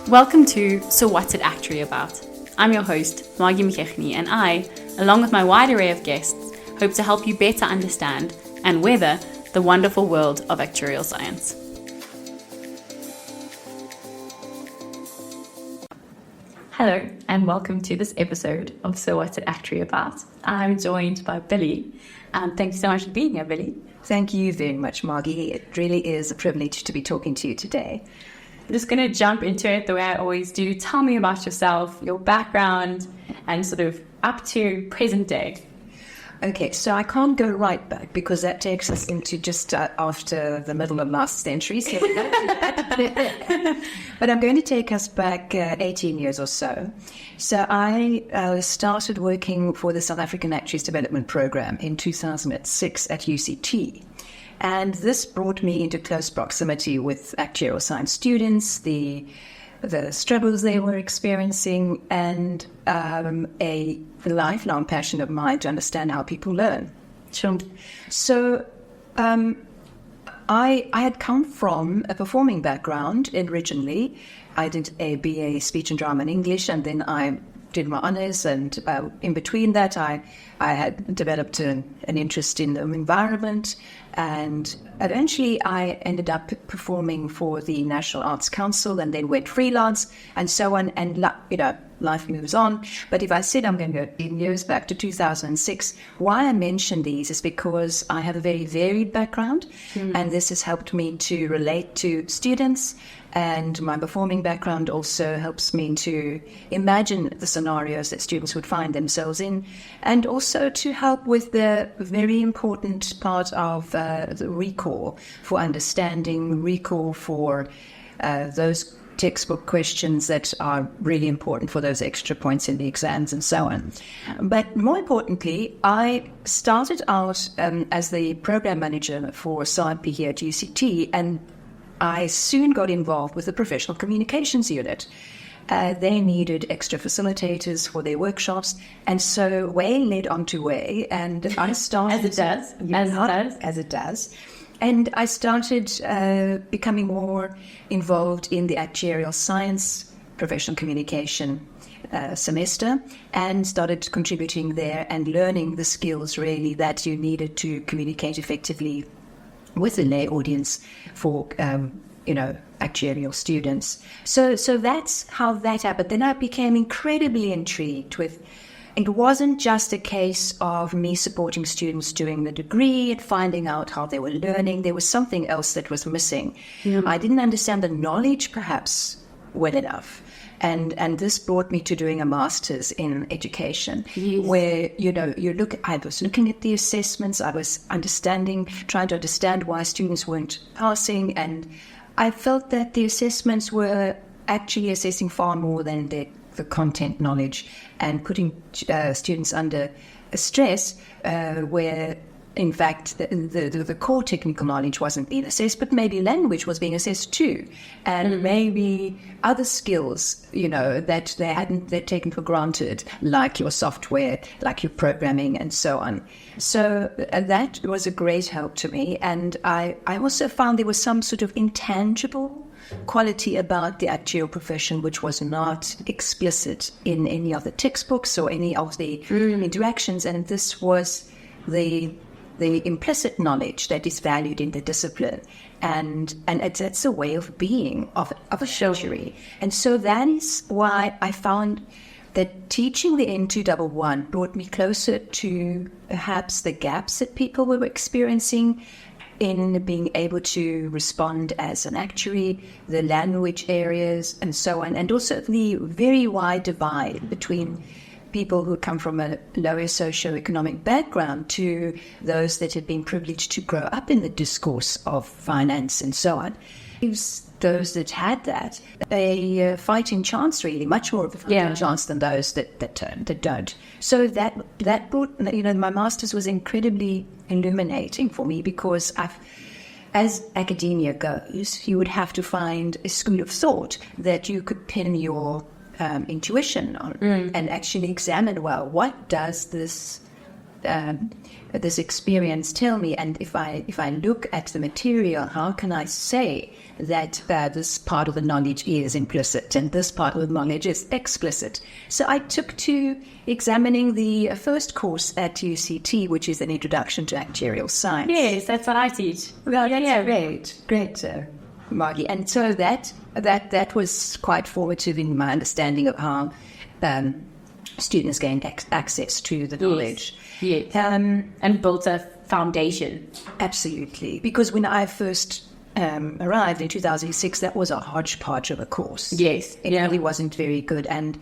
Welcome to So What's an Actuary About? I'm your host, Margie McKechnie, and I, along with my wide array of guests, hope to help you better understand and weather the wonderful world of actuarial science. Hello, and welcome to this episode of So What's an Actuary About? I'm joined by Billy. Thank you so much for being here, Billy. Thank you very much, Margie. It really is a privilege to be talking to you today. I'm just going to jump into it the way I always do. Tell me about yourself, your background, and sort of up to present day. Okay, so I can't go right back because that takes us into just after the middle of last century. So we don't do that. But I'm going to take us back 18 years or so. So I started working for the South African Actuaries Development Program in 2006 at UCT. And this brought me into close proximity with actuarial science students, the struggles they were experiencing, and a lifelong passion of mine to understand how people learn. Sure. So I had come from a performing background originally. I did a BA Speech and Drama and English, and then I did my honours, and in between that I had developed an interest in the environment, and eventually I ended up performing for the National Arts Council and then went freelance and so on, and life moves on. But if I said I'm going to go 10 years back to 2006, why I mention these is because I have a very varied background, and this has helped me to relate to students. And my performing background also helps me to imagine the scenarios that students would find themselves in, and also to help with the very important part of the recall for understanding, recall for those textbook questions that are really important for those extra points in the exams and so on. But more importantly, I started out as the program manager for SciP here at UCT, and I soon got involved with the professional communications unit. They needed extra facilitators for their workshops, and so way led on to way, and I started... As it does. And I started becoming more involved in the actuarial science professional communication semester, and started contributing there and learning the skills really that you needed to communicate effectively with the lay audience for, actuarial students. So that's how that happened. Then I became incredibly intrigued with, it wasn't just a case of me supporting students during the degree and finding out how they were learning. There was something else that was missing. Yeah. I didn't understand the knowledge perhaps well enough. And this brought me to doing a master's in education, yes, where, I was looking at the assessments, I was trying to understand why students weren't passing, and I felt that the assessments were actually assessing far more than the content knowledge and putting students under stress where, in fact, the core technical knowledge wasn't being assessed, but maybe language was being assessed too, and maybe other skills, that they'd taken for granted, like your software, like your programming, and so on. So that was a great help to me, and I also found there was some sort of intangible quality about the actuarial profession which was not explicit in any of the textbooks or any of the interactions, and this was the implicit knowledge that is valued in the discipline, and it's a way of being of a actuary. And so that is why I found that teaching the N211 brought me closer to perhaps the gaps that people were experiencing in being able to respond as an actuary, the language areas and so on, and also the very wide divide between people who come from a lower socioeconomic background to those that had been privileged to grow up in the discourse of finance and so on. Gives those that had that a fighting chance, really, much more of a fighting chance than those that don't. So that brought, my master's was incredibly illuminating for me, because as academia goes, you would have to find a school of thought that you could pin your intuition on and actually examine, well, what does this this experience tell me? And if I look at the material, how can I say that this part of the knowledge is implicit and this part of the knowledge is explicit? So I took to examining the first course at UCT, which is an introduction to actuarial science. Yes, that's what I teach. Well, yeah. Great, Margie. And so that was quite formative in my understanding of how students gain access to the knowledge. Yes. And built a foundation. Absolutely. Because when I first arrived in 2006, that was a hodgepodge of a course. Yes. It really wasn't very good. And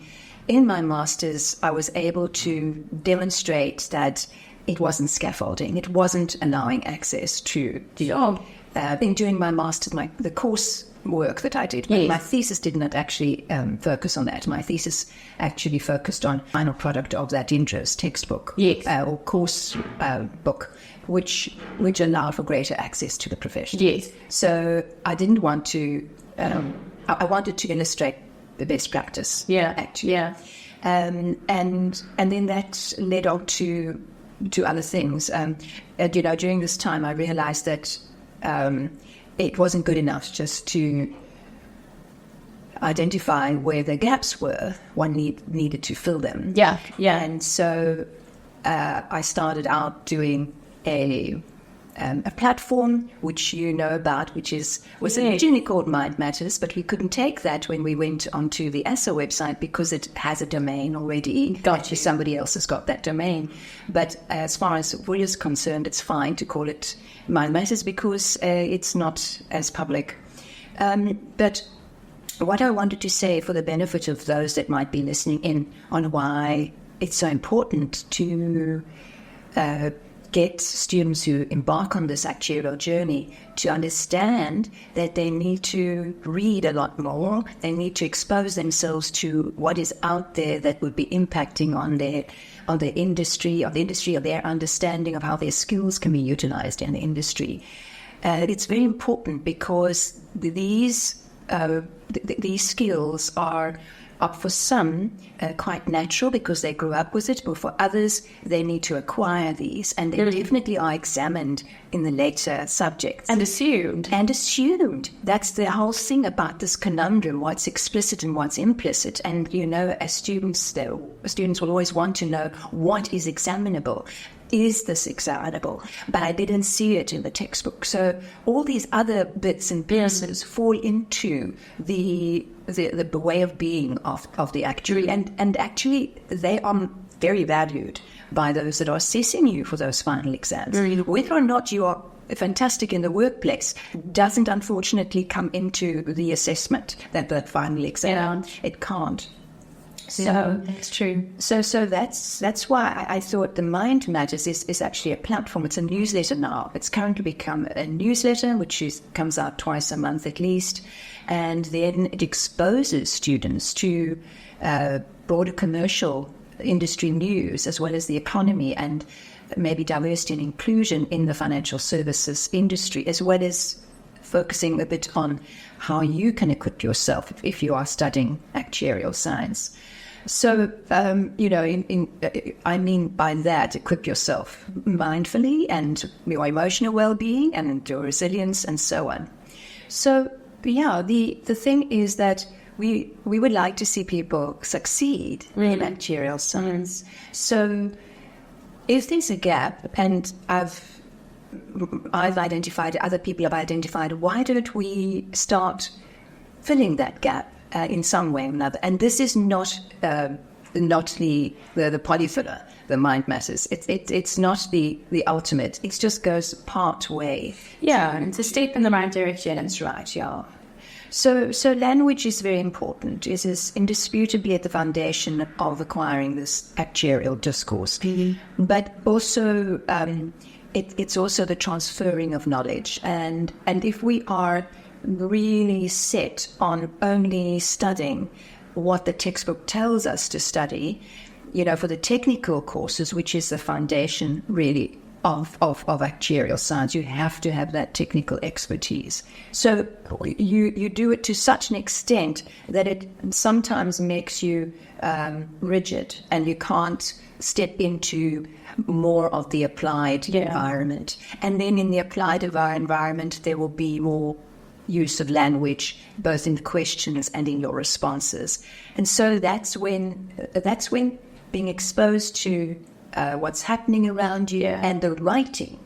in my master's, I was able to demonstrate that it wasn't scaffolding. It wasn't allowing access to the job. During my master's, the course work that I did, yes. My thesis did not actually focus on that. My thesis actually focused on final product of that interest textbook, yes. Or course book, which allowed for greater access to the profession. Yes. So I didn't want to. I wanted to illustrate the best practice. Yeah. Actually. Yeah. And then that led on to other things. During this time, I realized that it wasn't good enough just to identify where the gaps were. One needed to fill them. Yeah. And so I started out doing a platform which you know about, which was originally called Mind Matters, but we couldn't take that when we went onto the ASA website because it has a domain already. Gotcha. Somebody else has got that domain. But as far as we're concerned, it's fine to call it Mind Matters because it's not as public. But what I wanted to say for the benefit of those that might be listening in on why it's so important to get students who embark on this actuarial journey to understand that they need to read a lot more. They need to expose themselves to what is out there that would be impacting on the industry, of their understanding of how their skills can be utilized in the industry. It's very important because these skills are for some quite natural because they grew up with it, but for others they need to acquire these, and they definitely are examined in the later subjects. And assumed. That's the whole thing about this conundrum, what's explicit and what's implicit. And as students will always want to know what is examinable. Is this examinable? But I didn't see it in the textbook. So all these other bits and pieces fall into the way of being of the actuary, and actually they are very valued by those that are assessing you for those final exams. Whether or not you are fantastic in the workplace doesn't unfortunately come into the assessment that the final exam. It can't. So that's true. So that's why I thought the Mind Matters is actually a platform. It's a newsletter now. It's currently become a newsletter which comes out twice a month at least, and then it exposes students to broader commercial industry news as well as the economy and maybe diversity and inclusion in the financial services industry, as well as focusing a bit on how you can equip yourself if you are studying actuarial science. So, I mean by that, equip yourself mindfully and your emotional well-being and your resilience and so on. So, the thing is that we would like to see people succeed in actuarial science. So, if there's a gap, and I've identified, other people have identified, why don't we start filling that gap in some way or another? And this is not the polyfiller, the Mind Matters. It's not the ultimate. It just goes part way. Yeah, it's a step in the right direction. That's right, yeah. So language is very important. It is indisputably at the foundation of acquiring this actuarial discourse. Mm-hmm. But also, it's also the transferring of knowledge. And if we are really set on only studying what the textbook tells us to study, for the technical courses, which is the foundation really of actuarial science. You have to have that technical expertise. So you do it to such an extent that it sometimes makes you rigid, and you can't step into more of the applied environment. And then in the applied environment, there will be more use of language, both in the questions and in your responses. And so that's when being exposed to what's happening around you and the writing.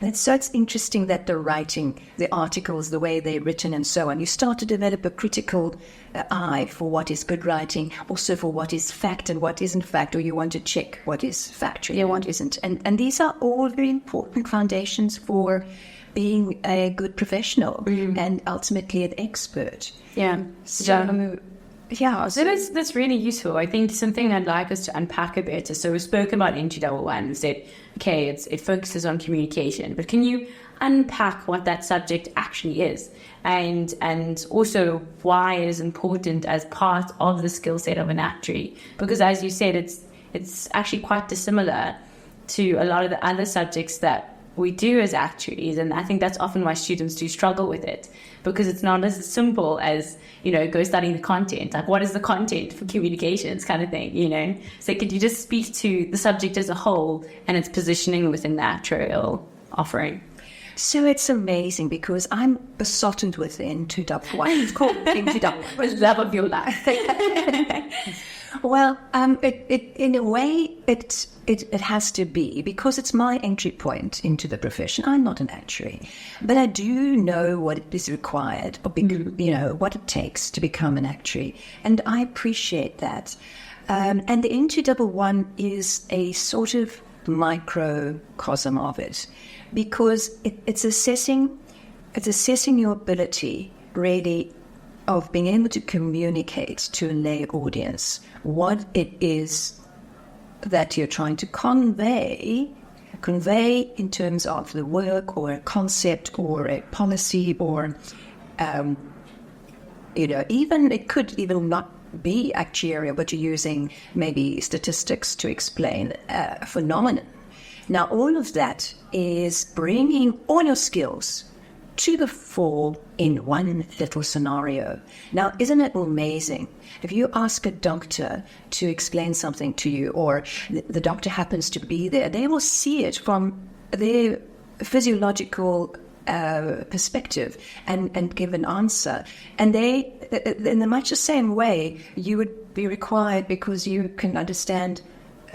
And so it's interesting that the writing, the articles, the way they're written and so on, you start to develop a critical eye for what is good writing, also for what is fact and what isn't fact, or you want to check what is factual and what isn't. And these are all very important foundations for being a good professional and ultimately an expert. So that's really useful. I think something I'd like us to unpack a bit is, so we've spoken about N211. We said, okay, it focuses on communication, but can you unpack what that subject actually is, and also why it is important as part of the skill set of an actuary? Because as you said, it's actually quite dissimilar to a lot of the other subjects that we do as actuaries, and I think that's often why students do struggle with it, because it's not as simple as, go studying the content. Like, what is the content for communications kind of thing, So could you just speak to the subject as a whole and its positioning within the actuarial offering? So it's amazing because I'm besotted with N211. It's called N211. What's the love of your life? Well, in a way, it has to be, because it's my entry point into the profession. I'm not an actuary, but I do know what is required, or what it takes to become an actuary, and I appreciate that. And the N211 is a sort of microcosm of it, because it's assessing your ability, really, of being able to communicate to a lay audience what it is that you're trying to convey in terms of the work or a concept or a policy, or even it could even not be actuarial, but you're using maybe statistics to explain a phenomenon. Now, all of that is bringing all your skills to the fore in one little scenario. Now, isn't it amazing? If you ask a doctor to explain something to you, or the doctor happens to be there, they will see it from their physiological perspective and give an answer. And they, in much the same way, you would be required, because you can understand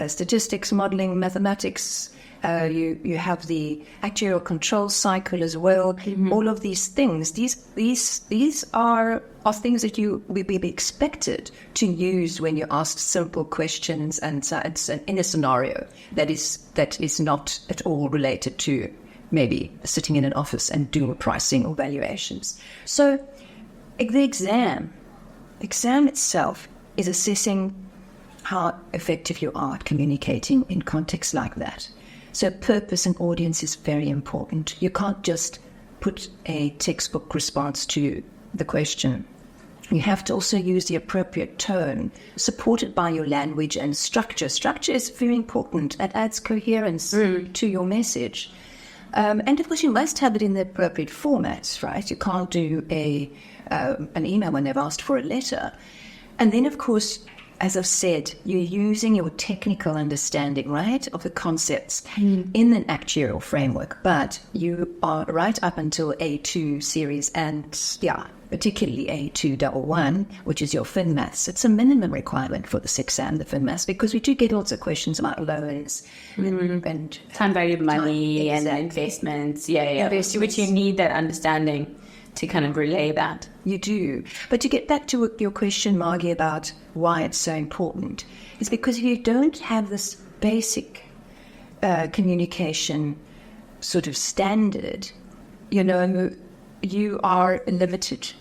statistics, modeling, mathematics. You have the actuarial control cycle as well. All of these things, these are things that you will be expected to use when you ask simple questions, and it's in a scenario that is not at all related to maybe sitting in an office and doing pricing or valuations. So the exam itself is assessing how effective you are at communicating in contexts like that. So purpose and audience is very important. You can't just put a textbook response to the question. You have to also use the appropriate tone, supported by your language and structure. Structure is very important. That adds coherence to your message. And of course, you must have it in the appropriate formats, right? You can't do an email when they've asked for a letter. And then, of course, as I've said, you're using your technical understanding, right, of the concepts in an actuarial framework, but you are right up until A2 series and, particularly A211, which is your fin maths. It's a minimum requirement for this exam, the fin maths, because we do get lots of questions about loans and time value of money and investments, which you need that understanding to kind of relay that. You do. But to get back to your question, Margie, about why it's so important, is because if you don't have this basic communication sort of standard, you are limited.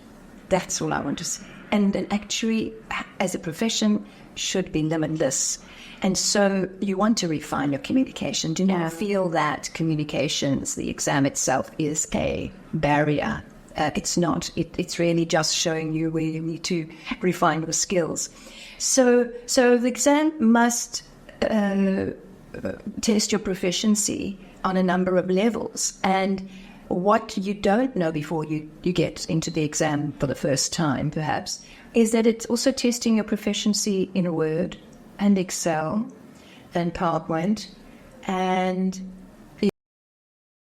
That's all I want to say. And an actuary, as a profession, should be limitless. And so you want to refine your communication. Do not feel that communications, the exam itself, is a barrier. It's not. It's really just showing you where you need to refine your skills. So the exam must test your proficiency on a number of levels. And what you don't know before you get into the exam for the first time, perhaps, is that it's also testing your proficiency in Word and Excel and PowerPoint and